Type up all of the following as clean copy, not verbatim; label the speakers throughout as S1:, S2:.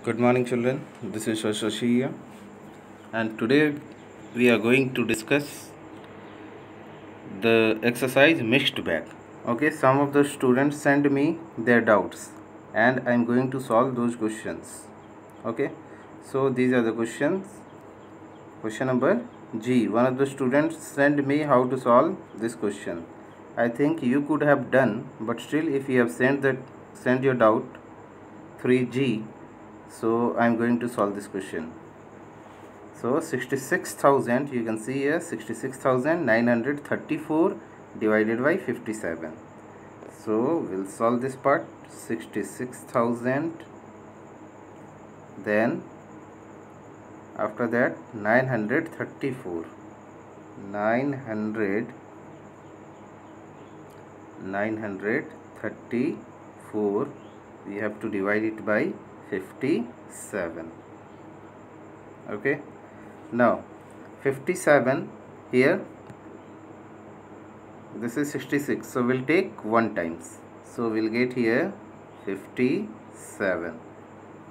S1: Good morning, children. This is Shashia, and today we are going to discuss the exercise mixed bag. Okay, some of the students send me their doubts, and I am going to solve those questions. Okay, so these are the questions. Question number G. One of the students sent me how to solve this question. I think you could have done, but still, if you have sent your doubt 3G, so I am going to solve this question. So 66,000, you can see here 66,934 divided by 57. So we'll solve this part. 66,000, then after that 934 we have to divide it by 57. Okay, now 57 here, this is 66, so we'll take 1 times, so we'll get here 57.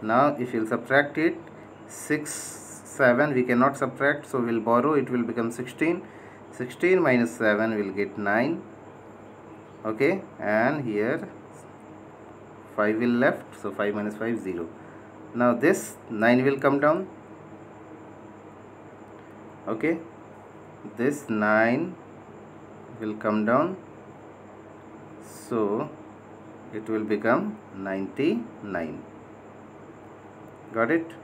S1: Now if you'll subtract it, 7 we cannot subtract, so we'll borrow, it will become 16. 16 minus 7 will get 9. Okay, and here 5 will left, so 5 minus 5 0. Now this 9 will come down. Okay, this 9 will come down, so it will become 99. Got it?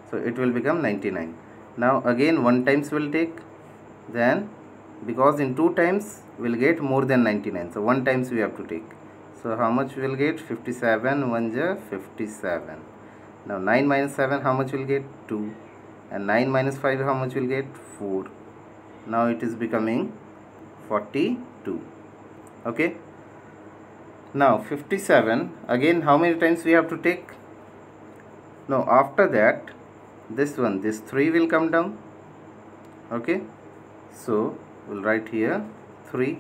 S1: So it will become 99. Now again 1 times will take, then because in 2 times we'll get more than 99, so 1 times we have to take. So how much will get? 57 1 ja 57. Now 9 minus 7, how much will get? 2. And 9 minus 5, how much will get? 4. Now it is becoming 42. Okay, now 57, again how many times we have to take? Now after that, this 3 will come down. Okay, so we'll write here 3.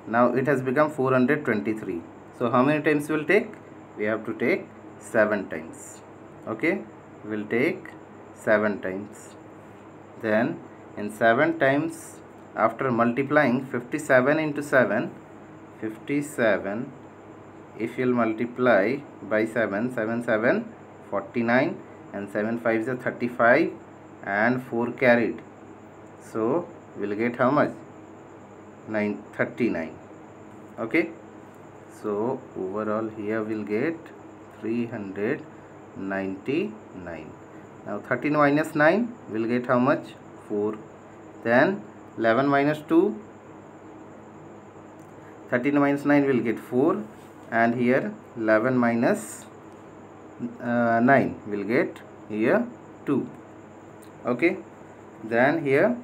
S1: Now it has become 423. So how many times we'll take? We have to take 7 times. Okay, we'll take 7 times. Then in 7 times, after multiplying 57 into 7, 57, if you'll multiply by 7, 7 7 49, and 7 5 is 35, and 4 carried, so we'll get how much? 39. Okay, so overall here we'll get 399. Now 13 minus 9 will get how much? 4. Then 11 minus 2, 13 minus 9 will get 4, and here 11 minus 9 will get here 2. Okay, then here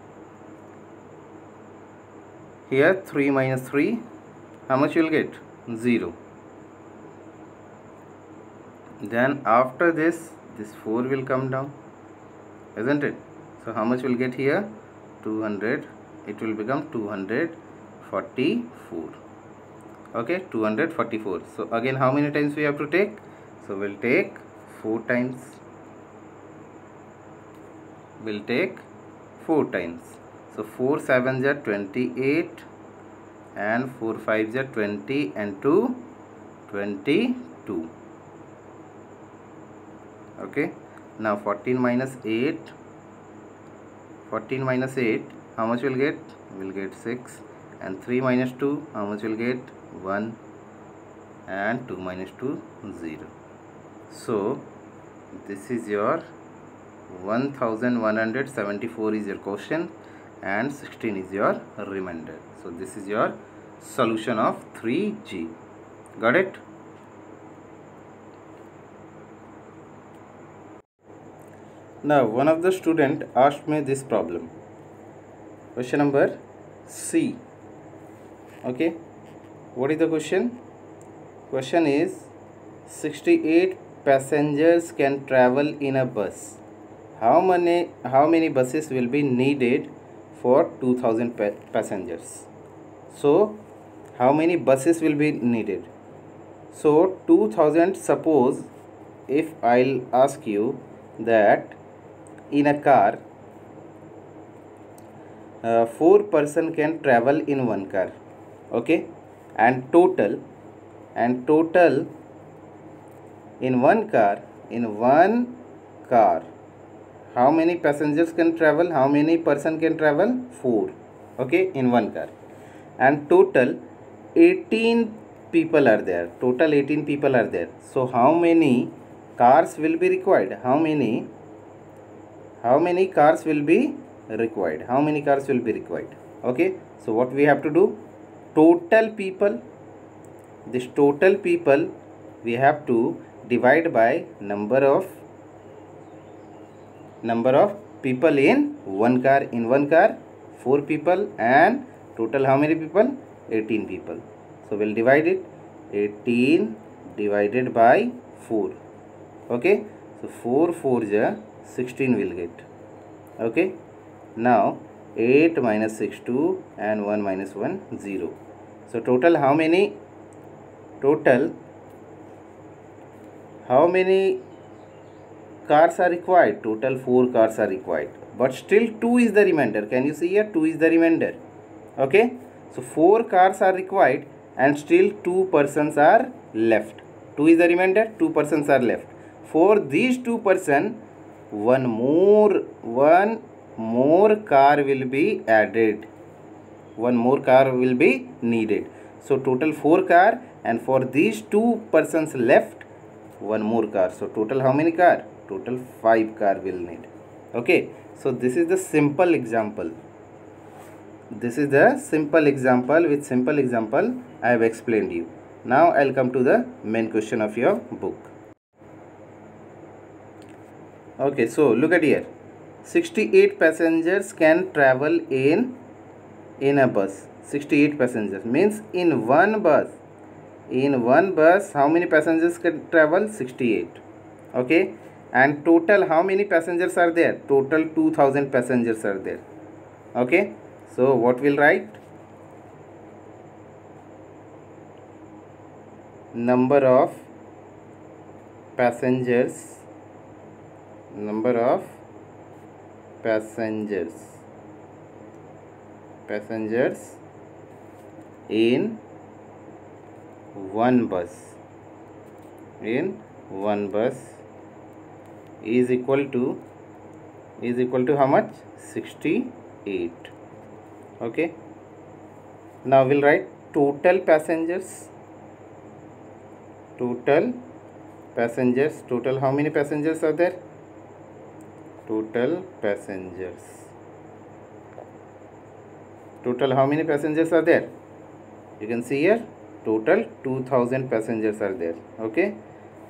S1: 3 minus 3, how much will get? 0. Then after this 4 will come down, isn't it? So how much will get here? 200. It will become 244. Okay, 244. So again how many times we have to take? So we'll take 4 times. We'll take 4 times. So 4 7 are 28, and 4 5 are 20, and 2 22. Okay, now 14 minus 8, how much will get? Will get 6. And 3 minus 2, how much will get? 1. And 2 minus 2, 0. So this is your 1174 is your question, and 16 is your remainder. So this is your solution of 3G. Got it? Now one of the student asked me this problem. Question number C. Okay, what is the question? Question is 68 passengers can travel in a bus. How many buses will be needed for 2000 passengers? So how many buses will be needed? So 2000, suppose if I'll ask you that in a car, 4 person can travel in one car, okay, and total in one car, how many passengers can travel, how many person can travel? 4, okay, in one car, and total 18 people are there, so how many cars will be required? How many cars will be required? Okay, so what we have to do? Total people, this total people we have to divide by number of people in one car. 4 people, and total how many people? 18 people. So we'll divide it, 18 divided by 4, okay, so 4 4 ja 16 will get, okay. Now 8 minus 6 2, and 1 minus 1 0. So total how many cars are required? Total 4 cars are required, but still 2 is the remainder. Can you see here? 2 is the remainder, okay. So 4 cars are required, and still 2 persons are left. 2 is the remainder, 2 persons are left. For these 2 persons, one more car will be added, one more car will be needed. So total 4 car, and for these 2 persons left, one more car. So total how many car? Total 5 car will need, okay. So this is the simple example. With simple example I have explained you. Now I'll come to the main question of your book. Okay, so look at here. 68 passengers can travel in a bus. 68 passengers means in one bus how many passengers can travel? 68, okay. And total how many passengers are there? Total 2000 passengers are there, okay. So what we'll write? Number of passengers in one bus is equal to how much? 68, okay. Now we'll write total passengers. Total how many passengers are there? Total how many passengers are there? You can see here, total 2000 passengers are there, okay.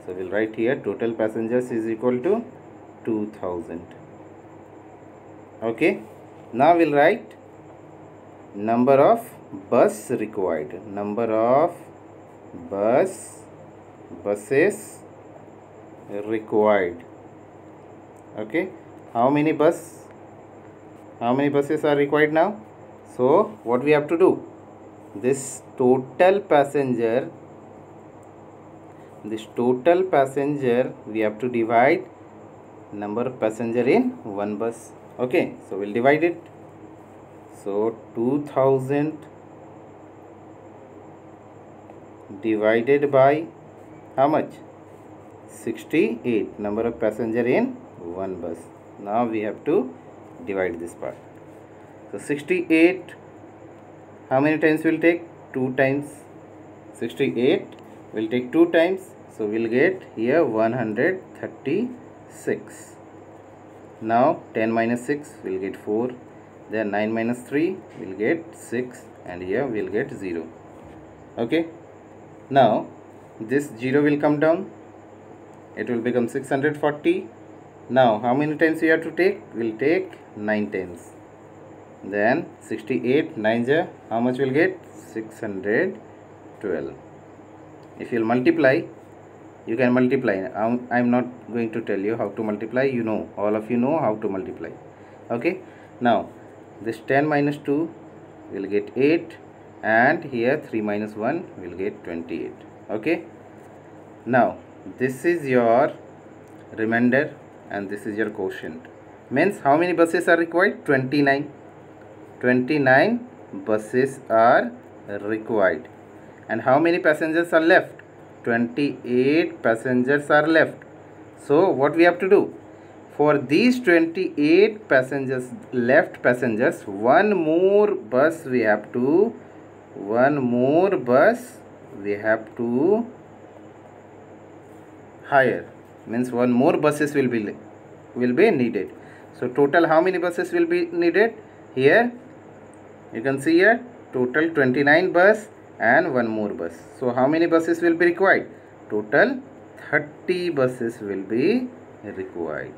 S1: So we'll write here total passengers is equal to 2000, okay. Now we'll write number of bus required, buses required, okay. How many buses are required now? So what we have to do? This total passenger we have to divide number of passenger in one bus, okay. So we'll divide it. So 2000 divided by how much? 68, number of passenger in one bus. Now we have to divide this part. So 68 how many times will take? 2 times. 68 will take 2 times, so we'll get here 136. Now 10 minus 6 will get 4, then 9 minus 3 will get 6, and here we'll get 0, okay. Now this 0 will come down, it will become 640. Now how many times we have to take? We'll take 9 times. Then 68 9 ja how much will get? 612. If you'll multiply, you can multiply. I'm not going to tell you how to multiply. You know, all of you know how to multiply, okay. Now this 10 minus 2 will get 8, and here 3 minus 1 will get 28, okay. Now this is your remainder, and this is your quotient. Means how many buses are required? 29. 29 buses are required. And how many passengers are left? 28 passengers are left. So what we have to do? For these 28 passengers, left passengers, one more bus we have to hire. Means one more buses will be needed. So total how many buses will be needed? Here you can see here total 29 bus and one more bus. So how many buses will be required? Total 30 buses will be required.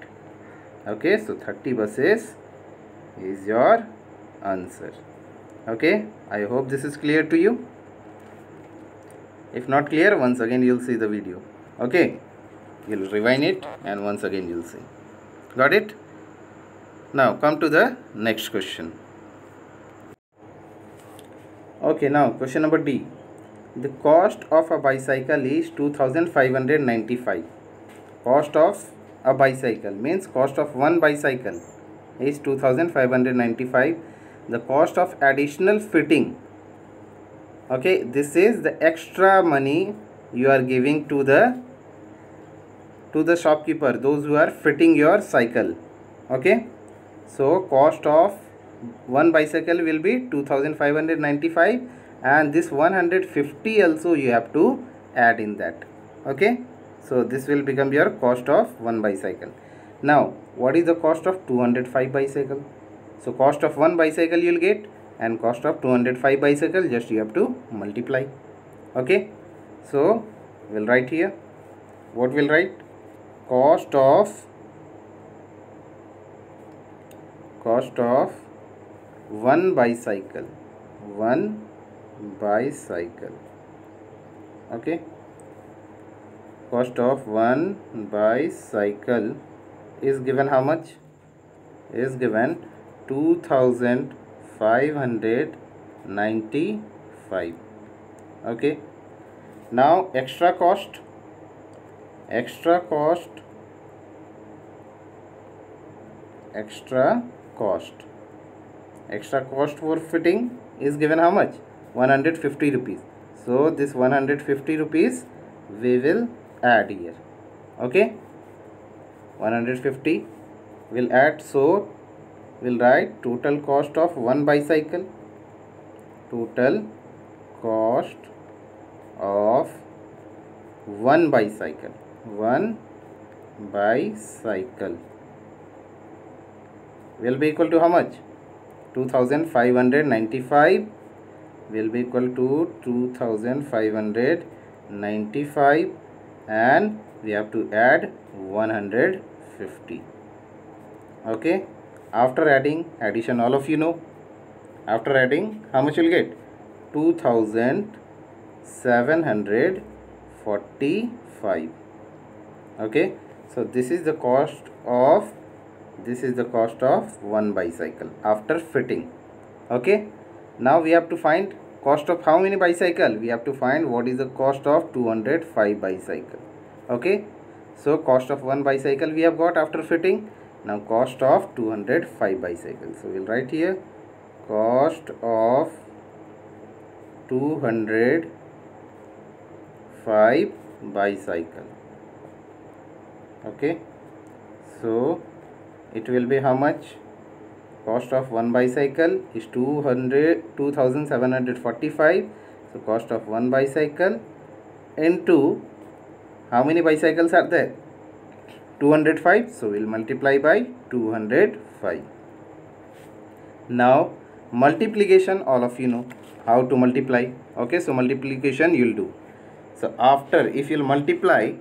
S1: Okay, so 30 buses is your answer. Okay, I hope this is clear to you. If not clear, once again you'll see the video. Okay, you'll rewind it and once again you'll see. Got it? Now come to the next question. Okay, now question number D. The cost of a bicycle is 2595. Cost of a bicycle means cost of one bicycle is 2595. The cost of additional fitting, okay, this is the extra money you are giving to the shopkeeper, those who are fitting your cycle. Okay, so cost of one bicycle will be 2595, and this 150 also you have to add in that. Okay, so this will become your cost of one bicycle. Now what is the cost of 205 bicycle? So cost of one bicycle you will get, and cost of 205 bicycle just you have to multiply. Okay, so we'll write here. What we'll write? Cost of one bicycle. Okay, cost of one bicycle is given how much? Is given 2595. Okay, now extra cost for fitting is given how much? 150 rupees. So this 150 rupees we will add here. Okay, 150 will add. So we'll write total cost of one bicycle. Total cost of one bicycle will be equal to how much? 2595 will be equal to 2595, and we have to add 150. Okay, after adding, addition all of you know, after adding how much you'll get? 2745. Okay, so this is the cost of one bicycle after fitting. Okay, now we have to find cost of how many bicycle? We have to find what is the cost of 205 bicycle. Okay, so cost of one bicycle we have got after fitting. Now cost of 205 bicycles. So we'll write here cost of 205 bicycle. Okay, so it will be how much? Cost of one bicycle is 2745. So cost of one bicycle into how many bicycles are there? 205. So we'll multiply by 205. Now multiplication, all of you know how to multiply. Okay, so multiplication you'll do. So after, if you'll multiply,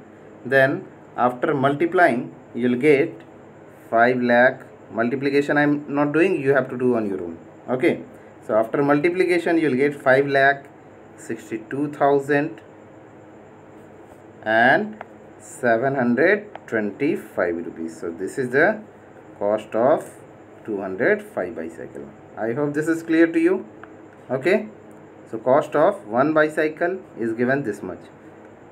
S1: then after multiplying you'll get 5 lakh. Multiplication I am not doing, you have to do on your own. Okay, so after multiplication you will get 5,62,000 and 725 rupees. So this is the cost of 205 bicycle. I hope this is clear to you. Okay, so cost of one bicycle is given this much.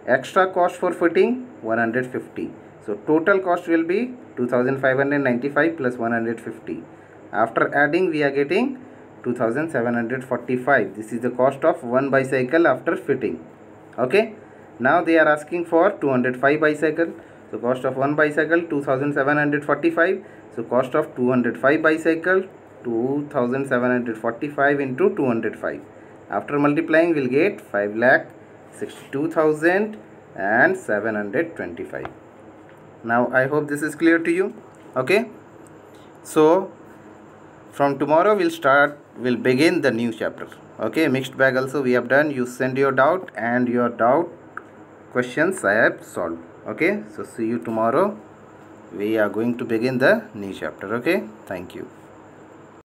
S1: Extra cost for fitting 150. So So total cost will be 2595 plus 150. After adding, we are getting 2745. This is the cost of one bicycle after fitting. Okay. Now they are asking for 205 bicycle. So cost of one bicycle 2745. So cost of 205 bicycle 2745 into 205. After multiplying, we'll get 5,62,725. Now I hope this is clear to you. Okay. So from tomorrow we'll begin the new chapter. Okay, mixed bag also we have done. You send your doubt, and your doubt questions I have solved. Okay, so see you tomorrow. We are going to begin the new chapter. Okay, thank you.